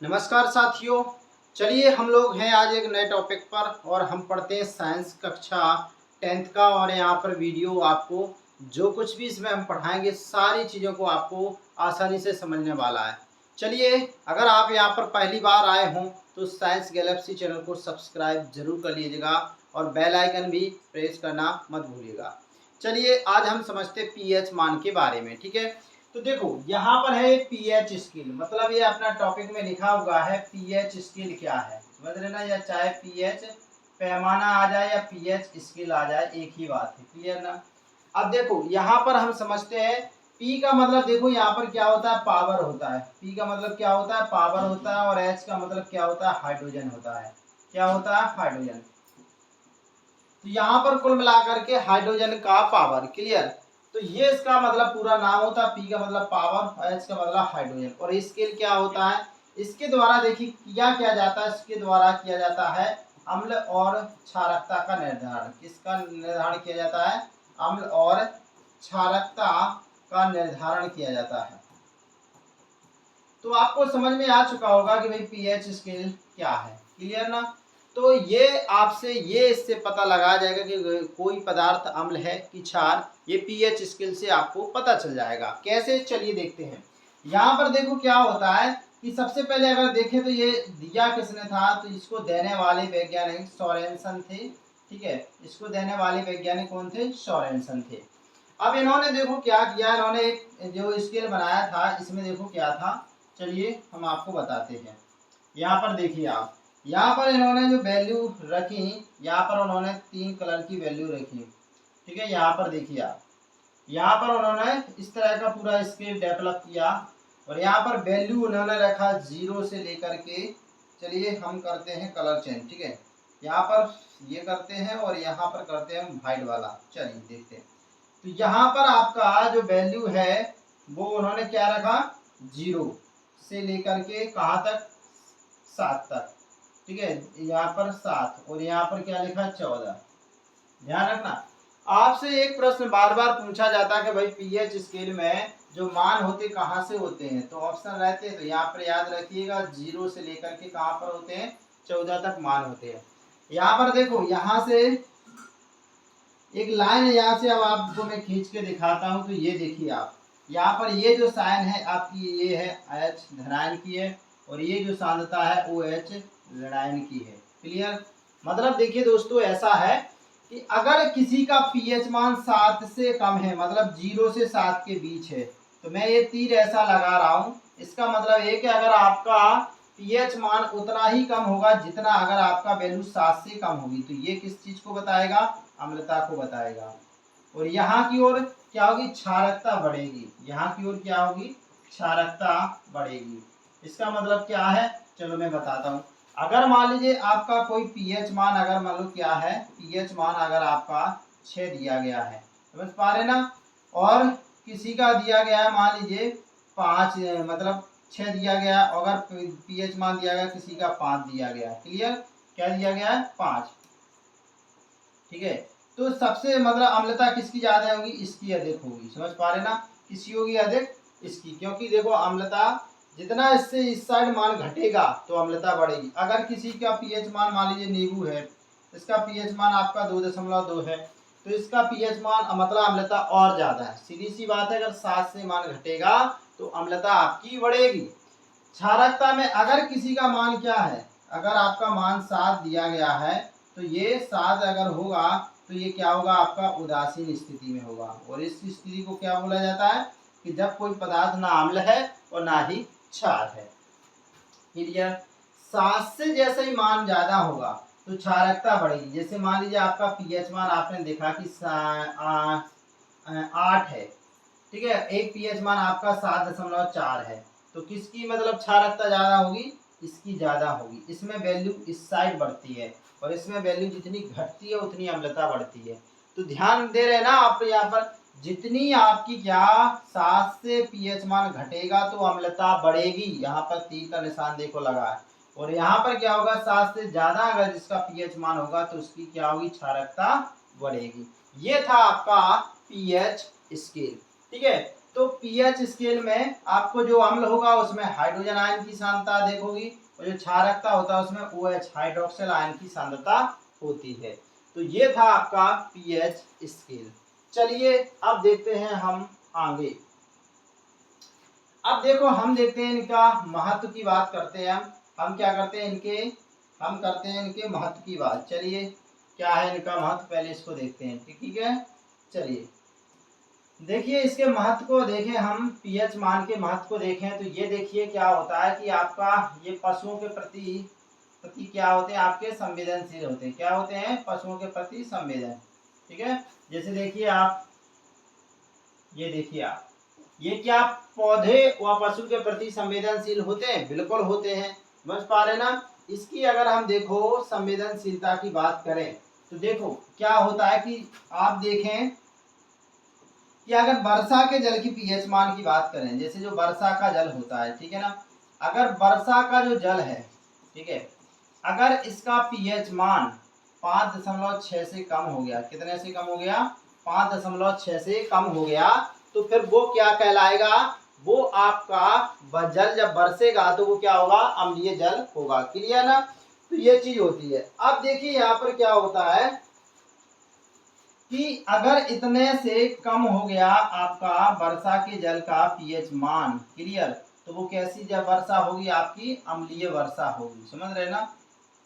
नमस्कार साथियों। चलिए हम लोग हैं आज एक नए टॉपिक पर और हम पढ़ते हैं साइंस कक्षा 10th का। और यहाँ पर वीडियो आपको जो कुछ भी इसमें हम पढ़ाएंगे सारी चीज़ों को आपको आसानी से समझने वाला है। चलिए, अगर आप यहाँ पर पहली बार आए हों तो साइंस गैलेक्सी चैनल को सब्सक्राइब जरूर कर लीजिएगा और बेल आइकन भी प्रेस करना मत भूलिएगा। चलिए आज हम समझते पीएच मान के बारे में। ठीक है, तो देखो यहाँ पर है पीएच स्केल, मतलब ये अपना टॉपिक में लिखा हुआ है पीएच स्केल क्या है, समझ लेना। या चाहे पीएच पैमाना आ जाए या पीएच स्केल आ जाए, एक ही बात है। क्लियर ना। अब देखो यहाँ पर हम समझते हैं पी का मतलब, देखो यहाँ पर क्या होता है, पावर होता है। पी का मतलब क्या होता है, पावर होता है। और एच का मतलब क्या होता है, हाइड्रोजन होता है। क्या होता है, हाइड्रोजन। तो यहाँ पर कुल मिलाकर के हाइड्रोजन का पावर। क्लियर। तो ये इसका मतलब पूरा नाम होता है। पी का मतलब पावर, एच का मतलब हाइड्रोजन। और स्केल क्या होता है, इसके द्वारा देखिए क्या जाता है, इसके द्वारा किया जाता है अम्ल और क्षारकता का निर्धारण। किसका निर्धारण किया जाता है, अम्ल और क्षारकता का निर्धारण किया जाता है। तो आपको समझ में आ चुका होगा कि भाई पीएच स्केल क्या है। क्लियर ना। तो ये आपसे ये इससे पता लगा जाएगा कि कोई पदार्थ अम्ल है कि क्षार, ये पीएच स्केल से आपको पता चल जाएगा। कैसे, चलिए देखते हैं। यहाँ पर देखो क्या होता है कि सबसे पहले अगर देखें तो ये दिया किसने था, तो इसको देने वाले वैज्ञानिक सोरेनसन थे। ठीक है, इसको देने वाले वैज्ञानिक कौन थे, सोरेनसन थे। अब इन्होंने देखो क्या किया, इन्होंने एक जो स्केल बनाया था, इसमें देखो क्या था, चलिए हम आपको बताते हैं। यहाँ पर देखिए आप, यहाँ पर इन्होंने जो वैल्यू रखी, यहाँ पर उन्होंने 3 कलर की वैल्यू रखी। ठीक है, यहाँ पर देखिए आप, यहाँ पर उन्होंने इस तरह का पूरा स्केल डेवलप किया। और यहाँ पर वैल्यू उन्होंने रखा 0 से लेकर के, चलिए हम करते हैं कलर चेंज। ठीक है, यहाँ पर ये करते हैं और यहाँ पर करते हैं वाइट वाला। चलिए देखते हैं। तो यहाँ पर आपका जो वैल्यू है वो उन्होंने क्या रखा, 0 से लेकर के कहाँ तक, 7 तक। ठीक है, यहाँ पर 7 और यहाँ पर क्या लिखा, 14। ध्यान रखना। आपसे एक प्रश्न बार बार पूछा जाता है कि भाई पीएच स्केल में जो मान होते कहाँ से होते हैं, तो ऑप्शन रहते हैं। तो यहाँ पर याद रखिएगा 0 से लेकर के कहाँ पर होते हैं, 14 तक मान होते हैं। यहाँ पर देखो, यहाँ से एक लाइन यहाँ से अब आपको मैं खींच के दिखाता हूँ। तो ये देखिए आप, यहाँ पर ये जो साइन है आपकी, ये है एच धनायन की है और ये जो सांद्रता है वो एच ऋणायन की है। क्लियर। मतलब देखिए दोस्तों, ऐसा है कि अगर किसी का पीएच मान 7 से कम है, मतलब 0 से 7 के बीच है, तो मैं ये तीर ऐसा लगा रहा हूँ, इसका मतलब ये कि अगर आपका पीएच मान उतना ही कम होगा जितना अगर आपका वैल्यू 7 से कम होगी, तो ये किस चीज को बताएगा, अम्लता को बताएगा। और यहाँ की ओर क्या होगी, क्षारकता बढ़ेगी। यहाँ की ओर क्या होगी, क्षारकता बढ़ेगी। इसका मतलब क्या है, चलो मैं बताता हूँ। अगर मान लीजिए आपका कोई पीएच मान, अगर मान लो क्या है, पीएच मान अगर आपका 6 दिया गया है, समझ पा रहे ना, और किसी का दिया गया है मान लीजिए 5, मतलब 6 दिया गया, अगर पीएच मान दिया गया किसी का 5 दिया गया। क्लियर। क्या दिया गया है, 5। ठीक है, तो सबसे मतलब अम्लता किसकी ज्यादा होगी, इसकी अधिक होगी। समझ पा रहे ना, किसकी होगी अधिक, इसकी। क्योंकि देखो अम्लता जितना इससे इस साइड मान घटेगा तो अम्लता बढ़ेगी। अगर किसी का पीएच मान मान लीजिए नींबू है, इसका पीएच मान आपका 2.2 है, तो इसका पीएच मान मतलब अम्लता और ज्यादा है। सीधी सी बात है, अगर 7 से मान घटेगा तो अम्लता आपकी बढ़ेगी। क्षारकता में अगर किसी का मान क्या है, अगर आपका मान 7 दिया गया है, तो ये 7 अगर होगा तो ये क्या होगा, आपका उदासीन स्थिति में होगा। और इस स्थिति को क्या बोला जाता है, कि जब कोई पदार्थ ना अम्ल है और ना ही क्षार है। क्लियर। 7 से जैसे ही मान ज्यादा होगा तो क्षारकता बढ़ेगी। जैसे मान लीजिए आपका पीएच मान आपने देखा कि 8 है। ठीक है, एक पीएच मान आपका 7.4 है, तो किसकी मतलब क्षारकता ज्यादा होगी, इसकी ज्यादा होगी। इसमें वैल्यू इस साइड बढ़ती है और इसमें वैल्यू जितनी घटती है उतनी अम्लता बढ़ती है। तो ध्यान दे रहे हैं ना आप यहाँ पर, जितनी आपकी क्या 7 से पीएच मान घटेगा तो अम्लता बढ़ेगी। यहाँ पर तीर का निशान देखो लगा है। और यहाँ पर क्या होगा, 7 से ज्यादा अगर जिसका पीएच मान होगा तो उसकी क्या होगी, क्षारकता बढ़ेगी। ये था आपका पीएच स्केल। ठीक है, तो पीएच स्केल में आपको जो अम्ल होगा उसमें हाइड्रोजन आयन की सांद्रता देखोगी, और जो क्षारकता होता है उसमें OH हाइड्रोक्सिल आयन की सांद्रता होती है। तो ये था आपका पीएच स्केल। चलिए अब देखते हैं हम आगे। अब देखो हम देखते हैं इनका महत्व की बात करते हैं। हम क्या करते हैं हम करते हैं इनके महत्व की बात। चलिए क्या है इनका महत्व, पहले इसको देखते हैं। ठीक है, चलिए देखिए इसके महत्व को देखें हम, पीएच मान के महत्व को देखें तो ये देखिए क्या होता है कि आपका ये पशुओं के प्रति क्या होते हैं, आपके संवेदनशील होते हैं। क्या होते हैं? पशुओं के प्रति संवेदन। ठीक है, जैसे देखिए आप, ये देखिए आप, ये क्या पौधे व पशु के प्रति संवेदनशील होते हैं? बिल्कुल होते हैं। समझ पा रहे ना? इसकी अगर हम देखो संवेदनशीलता की बात करें तो देखो क्या होता है कि आप देखें कि अगर वर्षा के जल की पीएच मान की बात करें, जैसे जो वर्षा का जल होता है, ठीक है ना, अगर वर्षा का जो जल है, ठीक है, अगर इसका पीएच मान 5.6 से कम हो गया, कितने से कम हो गया? 5.6 से कम हो गया, तो फिर वो क्या कहलाएगा? वो आपका जल जब बरसेगा तो वो क्या होगा? अम्लीय जल होगा। क्लियर ना? तो ये चीज होती है। अब देखिए यहाँ पर क्या होता है कि अगर इतने से कम हो गया आपका वर्षा के जल का पीएच मान, क्लियर, तो वो कैसी जब वर्षा होगी? आपकी अम्लीय वर्षा होगी। समझ रहे ना?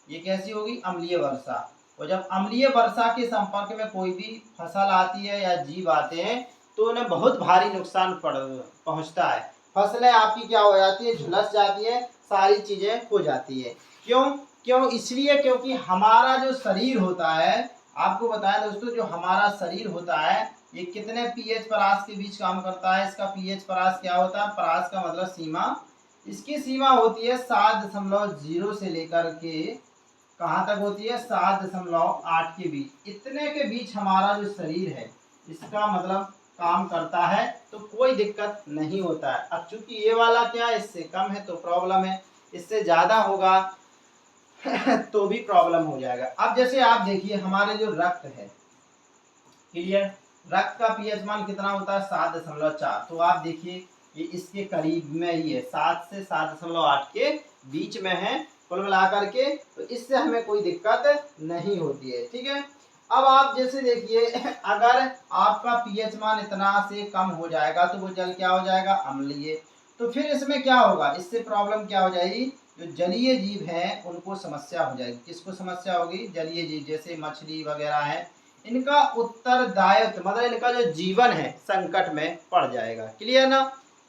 ये कैसी होगी? अम्लीय वर्षा। और जब अम्लीय वर्षा के संपर्क में कोई भी फसल आती है या जीव आते हैं तो उन्हें बहुत भारी नुकसान पहुंचता है। फसलें आपकी क्या हो जाती है? झुलस जाती है, सारी चीजें हो जाती है। क्यों इसलिए क्योंकि हमारा जो शरीर होता है, आपको बताया दोस्तों, जो हमारा शरीर होता है ये कितने पीएच परास के बीच काम करता है? इसका पीएच परास क्या होता है? परास का मतलब सीमा। इसकी सीमा होती है 7.0 से लेकर के कहाँ तक होती है? 7.8 के बीच। इतने के बीच हमारा जो शरीर है इसका मतलब काम करता है, तो कोई दिक्कत नहीं होता है। अब चूंकि ये वाला क्या है, इससे कम है तो प्रॉब्लम है, इससे ज्यादा होगा तो भी प्रॉब्लम हो जाएगा। अब जैसे आप देखिए हमारे जो रक्त है, क्लियर, रक्त का पीएच मान कितना होता है? 7.4। तो आप देखिए ये इसके करीब में ही है, 7 से 7.8 के बीच में है कुल मिलाकर के, तो इससे हमें कोई दिक्कत नहीं होती है। ठीक है, अब आप जैसे देखिए अगर आपका पीएच मान इतना से कम हो जाएगा तो वो जल क्या हो जाएगा? अम्लीय। तो फिर इसमें क्या होगा? इससे प्रॉब्लम क्या हो जाएगी? जो जलीय जीव हैं उनको समस्या हो जाएगी। किसको समस्या होगी? जलीय जीव, जैसे मछली वगैरह है, इनका उत्तरदायित्व मतलब इनका जो जीवन है संकट में पड़ जाएगा। क्लियर ना?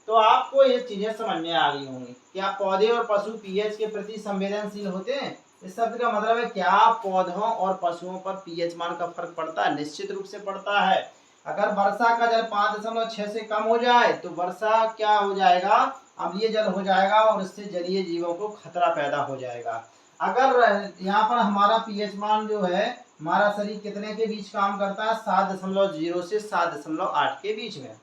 तो आपको ये चीजें समझ में आ गई होंगी। क्या पौधे और पशु पीएच के प्रति संवेदनशील होते हैं? इस शब्द का मतलब है क्या पौधों और पशुओं पर पीएच मान का फर्क पड़ता है? निश्चित रूप से पड़ता है। अगर वर्षा का जल 5.6 से कम हो जाए तो वर्षा क्या हो जाएगा? अम्लीय जल हो जाएगा और इससे जलीय जीवों को खतरा पैदा हो जाएगा। अगर यहाँ पर हमारा पीएच मान जो है, हमारा शरीर कितने के बीच काम करता है? 7.0 से 7.8 के बीच में।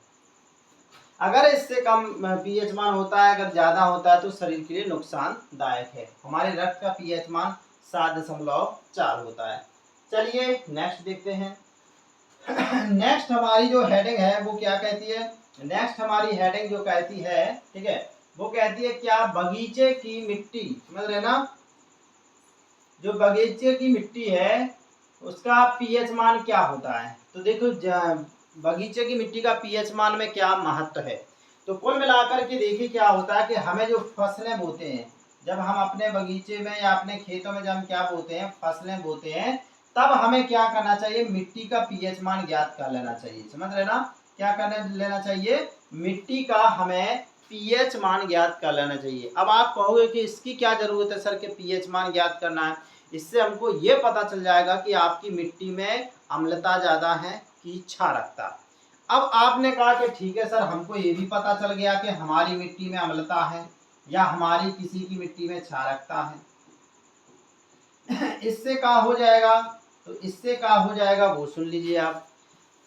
अगर इससे कम पीएच मान होता है, अगर ज्यादा होता है तो शरीर के लिए नुकसानदायक है। हमारे रक्त का पीएच मान 7.4 होता है। चलिए नेक्स्ट देखते हैं। नेक्स्ट हमारी जो हेडिंग है वो क्या कहती है? नेक्स्ट हमारी हेडिंग जो कहती है, ठीक है, वो कहती है क्या बगीचे की मिट्टी, समझ रहे ना, जो बगीचे की मिट्टी है उसका पीएच मान क्या होता है? तो देखो बगीचे की मिट्टी का पीएच मान में क्या महत्व है। तो कुल मिलाकर के देखिए क्या होता है कि हमें जो फसलें बोते हैं, जब हम अपने बगीचे में या अपने खेतों में जब हम क्या बोते हैं, फसलें बोते हैं, तब हमें क्या करना चाहिए? मिट्टी का पीएच मान ज्ञात कर लेना चाहिए। समझ रहे ना? क्या करने लेना चाहिए? मिट्टी का हमें पीएच मान ज्ञात कर लेना चाहिए। अब आप कहोगे कि इसकी क्या जरूरत है सर के पीएच मान ज्ञात करना है? इससे हमको ये पता चल जाएगा कि आपकी मिट्टी में अम्लता ज्यादा है कि क्षारकता। अब आपने कहा कि ठीक है सर, हमको ये भी पता चल गया कि हमारी मिट्टी में अम्लता है या हमारी किसी की मिट्टी में क्षारकता है। इससे क्या हो जाएगा? तो इससे क्या हो जाएगा वो सुन लीजिए आप।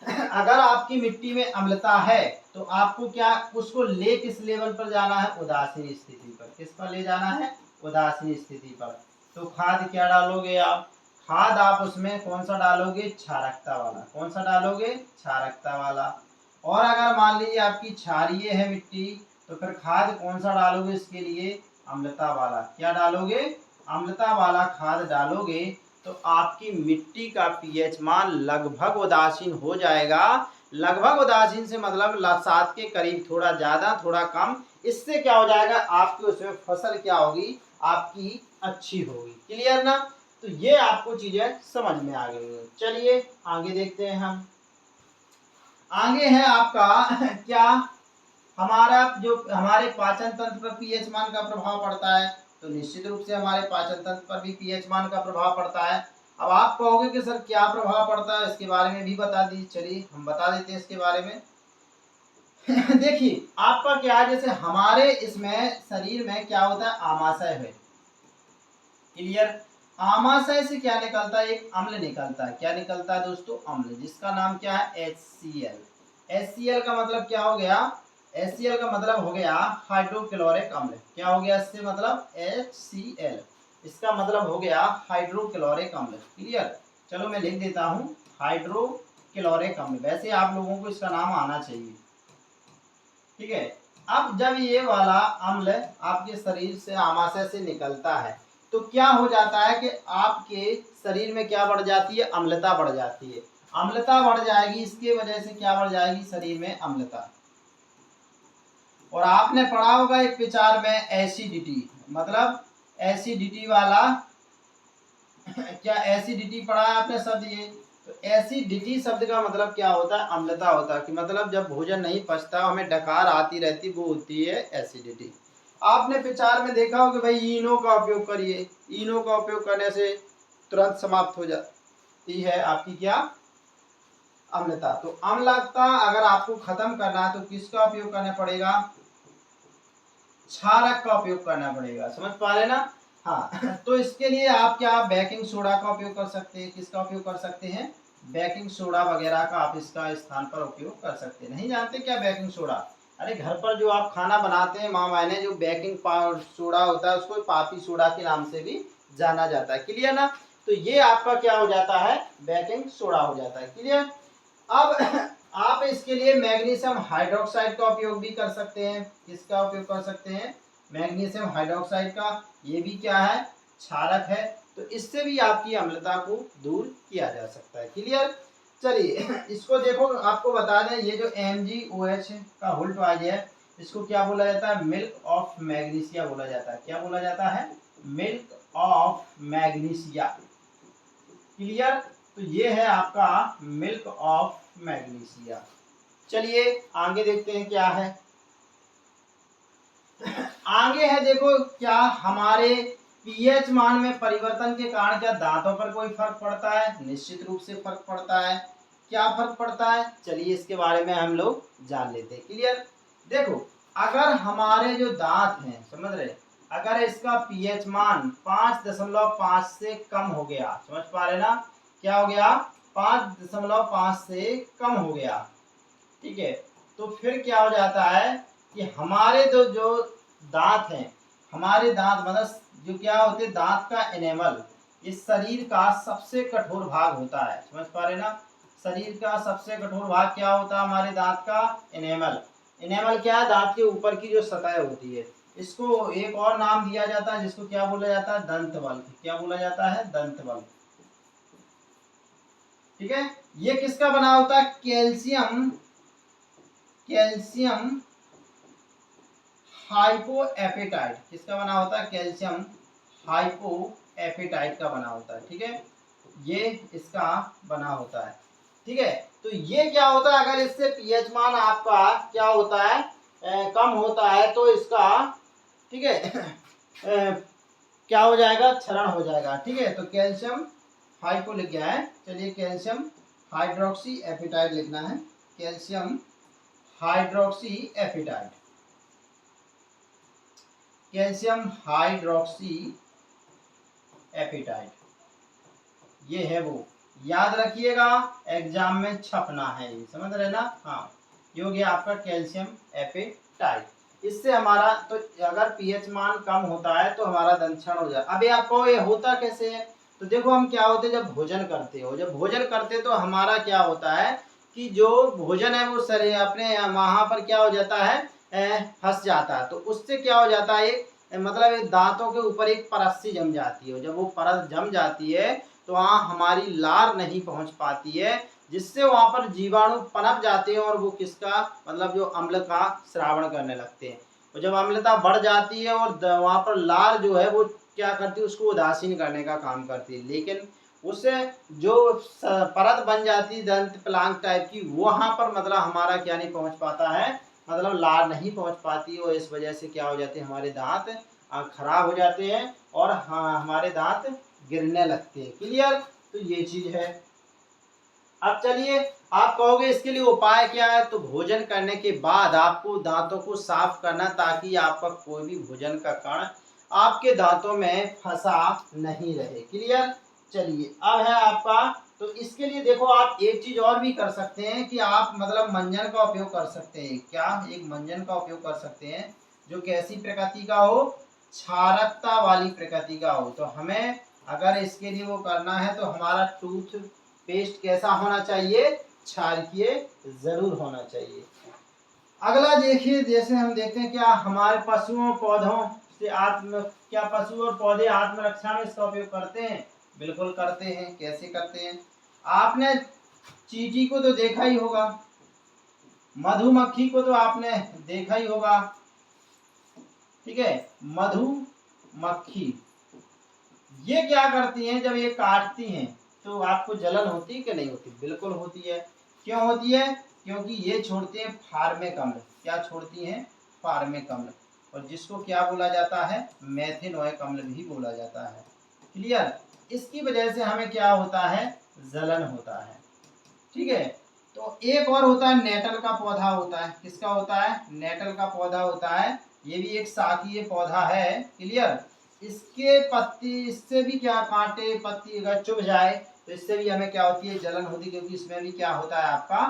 अगर आपकी मिट्टी में अम्लता है तो आपको क्या उसको ले किस लेवल पर जाना है? उदासीन स्थिति पर। किस पर ले जाना है? उदासीन स्थिति पर। तो खाद क्या डालोगे आप? खाद आप उसमें कौन सा डालोगे? क्षारकता वाला। कौन सा डालोगे? क्षारकता वाला। और अगर मान लीजिए आपकी क्षारीय है मिट्टी, तो फिर खाद कौन सा डालोगे इसके लिए? अम्लता वाला। क्या डालोगे? अम्लता वाला खाद डालोगे तो आपकी मिट्टी का पीएच मान लगभग उदासीन हो जाएगा। लगभग उदासीन से मतलब 7 के करीब, थोड़ा ज़्यादा थोड़ा कम। इससे क्या हो जाएगा, आपकी उसमें फसल क्या होगी? आपकी अच्छी होगी। क्लियर ना? तो ये आपको चीज़ें समझ में आ गई। चलिए आगे देखते हैं हम। आगे है आपका क्या, हमारा जो हमारे पाचन तंत्र पर पीएच मान का प्रभाव पड़ता है। तो निश्चित रूप से हमारे पाचन तंत्र पर भी पीएच मान का प्रभाव पड़ता है। अब आप कहोगे कि सर क्या प्रभाव पड़ता है, इसके बारे में भी बता दीजिए। चलिए हम बता देते हैं इसके बारे में। देखिए आपका क्या है, जैसे हमारे इसमें शरीर में क्या होता है, आमाशय है। क्लियर? आमाशय से क्या निकलता है? एक अम्ल निकलता है। क्या निकलता है दोस्तों? अम्ल, जिसका नाम क्या है? HCl। HCl का मतलब क्या हो गया? HCl का मतलब हो गया हाइड्रोक्लोरिक अम्ल। क्या हो गया इससे मतलब? HCl, इसका मतलब हो गया हाइड्रोक्लोरिक अम्ल। क्लियर? चलो मैं लिख देता हूँ हाइड्रोक्लोरिक अम्ल। वैसे आप लोगों को इसका नाम आना चाहिए। ठीक है? अब जब ये वाला अम्ल आपके शरीर से, आमाशय से निकलता है, तो क्या हो जाता है कि आपके शरीर में क्या बढ़ जाती है? अम्लता बढ़ जाती है। अम्लता बढ़ जाएगी, इसके वजह से क्या बढ़ जाएगी? शरीर में अम्लता। और आपने पढ़ा होगा एक विचार में एसिडिटी, मतलब एसिडिटी वाला क्या एसिडिटी पढ़ा है आपने शब्द? ये तो एसिडिटी शब्द का मतलब क्या होता है? अम्लता होता है। कि मतलब जब भोजन नहीं पचता, हमें डकार आती रहती, वो होती है एसिडिटी। आपने विचार में देखा हो कि भाई इनो का उपयोग करिए, इनो का उपयोग करने से तुरंत समाप्त हो जाती है आपकी क्या? अम्लता। तो अम्लता अगर आपको खत्म करना है तो किसका उपयोग करना पड़ेगा? क्षारक का उपयोग करना पड़ेगा। समझ पा रहे ना? हाँ तो इसके लिए आप क्या बेकिंग सोडा का उपयोग कर सकते हैं। किसका उपयोग कर सकते हैं? बेकिंग सोडा वगैरह का आप इसका स्थान पर उपयोग कर सकते हैं। नहीं जानते क्या बेकिंग सोडा? अरे घर पर जो आप खाना बनाते हैं, माँ बहने, जो बेकिंग सोडा होता है उसको पापी सोडा के नाम से भी जाना जाता है। क्लियर ना? तो ये आपका क्या हो जाता है? बेकिंग सोडा हो जाता है। क्लियर? अब आप इसके लिए मैग्नीशियम हाइड्रोक्साइड का उपयोग भी कर सकते हैं। किसका उपयोग कर सकते हैं? मैग्नीशियम हाइड्रोक्साइड का। ये भी क्या है? क्षारक है। तो इससे भी आपकी अम्लता को दूर किया जा सकता है। क्लियर? चलिए इसको देखो, आपको बता दें, ये जो MgOH का होल्ड वाइज है, इसको क्या बोला जाता है? मिल्क ऑफ मैग्नीशिया बोला जाता है। क्या बोला जाता है? Milk of magnesia. क्लियर? तो ये है आपका मिल्क ऑफ मैग्नीशिया। चलिए आगे देखते हैं क्या है। आगे है, देखो क्या हमारे पीएच मान में परिवर्तन के कारण क्या दांतों पर कोई फर्क पड़ता है? निश्चित रूप से फर्क पड़ता है। क्या फर्क पड़ता है? चलिए इसके बारे में हम लोग जान लेते हैं। क्लियर? देखो अगर हमारे जो दांत हैं, समझ रहे, अगर इसका पीएच मान 5.5 से कम हो गया, समझ पा रहे ना? क्या हो गया? 5.5 से कम हो गया। ठीक है? तो फिर क्या हो जाता है कि हमारे जो दांत हैं, हमारे दांत मतलब जो क्या होते हैं, दांत का एनेमल, इस शरीर का सबसे कठोर भाग होता है। समझ पा रहे ना? शरीर का सबसे कठोर भाग क्या होता है? हमारे दांत का एनेमल। एनेमल क्या है? दांत के ऊपर की जो सतह होती है। इसको एक और नाम दिया जाता है, जिसको क्या बोला जाता है? दंत बल। क्या बोला जाता है? दंत बल। ठीक है? ये किसका बना होता है? कैल्शियम, कैल्शियम हाइपोएपेटाइट। किसका बना होता है? कैल्शियम हाइपोएपेटाइट का बना होता है। ठीक है? ये इसका बना होता है। ठीक है? तो ये क्या होता है, अगर इससे पीएच मान आपका क्या होता है? कम होता है, तो इसका, ठीक है क्या हो जाएगा? क्षरण हो जाएगा। ठीक है? तो कैल्शियम हाइपो लिख गया है। चलिए कैल्शियम हाइड्रोक्सी एपिटाइट लिखना है। Calcium hydroxy appetite, calcium hydroxy appetite, ये है वो। याद रखिएगा, एग्जाम में छपना है ये। समझ रहे ना? हाँ, ये हो गया आपका कैल्शियम एपिटाइट। इससे हमारा तो अगर पीएच मान कम होता है तो हमारा दंक्षण हो जाए। अभी आपको ये होता कैसे है? तो देखो हम क्या होते हैं, जब भोजन करते हो, जब भोजन करते तो हमारा क्या होता है कि जो भोजन है वो शरीर अपने वहाँ पर क्या हो जाता है, फंस जाता है। तो उससे क्या हो जाता है, मतलब एक दांतों के ऊपर एक परत सी जम जाती है। जब वो परत जम जाती है तो वहाँ हमारी लार नहीं पहुँच पाती है, जिससे वहाँ पर जीवाणु पनप जाते हैं और वो किसका मतलब जो अम्ल का स्रावण करने लगते हैं। और जब अम्लता बढ़ जाती है और वहाँ पर लार जो है वो क्या करती है, उसको उदासीन करने का काम करती है। लेकिन उससे जो परत बन जाती है दंत प्लांग टाइप की, वहाँ पर मतलब हमारा क्या नहीं पहुँच पाता है, मतलब लार नहीं पहुँच पाती। और इस वजह से क्या हो जाते हैं, हमारे दांत खराब हो जाते हैं और हाँ हमारे दांत गिरने लगते हैं। क्लियर? तो ये चीज है। अब चलिए, आप कहोगे इसके लिए उपाय क्या है, तो भोजन करने के बाद आपको दांतों को साफ करना, ताकि आपका कोई भी भोजन का कण आपके दांतों में फंसा नहीं रहे। क्लियर? चलिए, अब है आपका, तो इसके लिए देखो आप एक चीज और भी कर सकते हैं कि आप मतलब मंजन का उपयोग कर सकते हैं। क्या? एक मंजन का उपयोग कर सकते हैं जो कैसी प्रकृति का हो, क्षारकता वाली प्रकृति का हो। तो हमें अगर इसके लिए वो करना है तो हमारा टूथ पेस्ट कैसा होना चाहिए, क्षारकीय जरूर होना चाहिए। अगला देखिए, जैसे हम देखते हैं क्या हमारे पशुओं पौधों से क्या पशु और पौधे आत्मरक्षा में इसका उपयोग करते हैं? बिल्कुल करते हैं। कैसे करते हैं? आपने चींटी को तो देखा ही होगा, मधुमक्खी को तो आपने देखा ही होगा, ठीक है। मधुमक्खी ये क्या करती हैं, जब ये काटती हैं तो आपको जलन होती है कि नहीं होती? बिल्कुल होती है। क्यों होती है? क्योंकि ये छोड़ते हैं फार्मिक अम्ल। क्या छोड़ती हैं? फार्मिक अम्ल। और जिसको क्या बोला जाता है, मेथेनोइक अम्ल भी बोला जाता है। क्लियर? इसकी वजह से हमें क्या होता है, जलन होता है। ठीक है। तो एक और होता है, नेटल का पौधा होता है। किसका होता है? नेटल का पौधा होता है। ये भी एक शाकीय पौधा है। क्लियर? इसके पत्ती, इससे भी क्या, कांटे पत्ती अगर चुभ जाए तो इससे भी हमें क्या होती है, जलन होती है, क्योंकि इसमें भी क्या होता है, आपका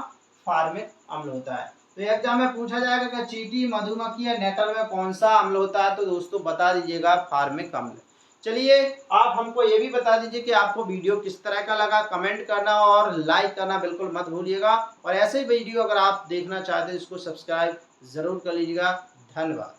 फार्मिक अम्ल होता है। तो एग्जाम में पूछा जाएगा कि चींटी, मधुमक्खी या नेटल में कौन सा अम्ल होता है, तो दोस्तों बता दीजिएगा फार्मिक अम्ल। चलिए, आप हमको ये भी बता दीजिए कि आपको वीडियो किस तरह का लगा। कमेंट करना और लाइक करना बिल्कुल मत भूलिएगा। और ऐसे ही वीडियो अगर आप देखना चाहते हैं इसको सब्सक्राइब जरूर कर लीजिएगा। धन्यवाद।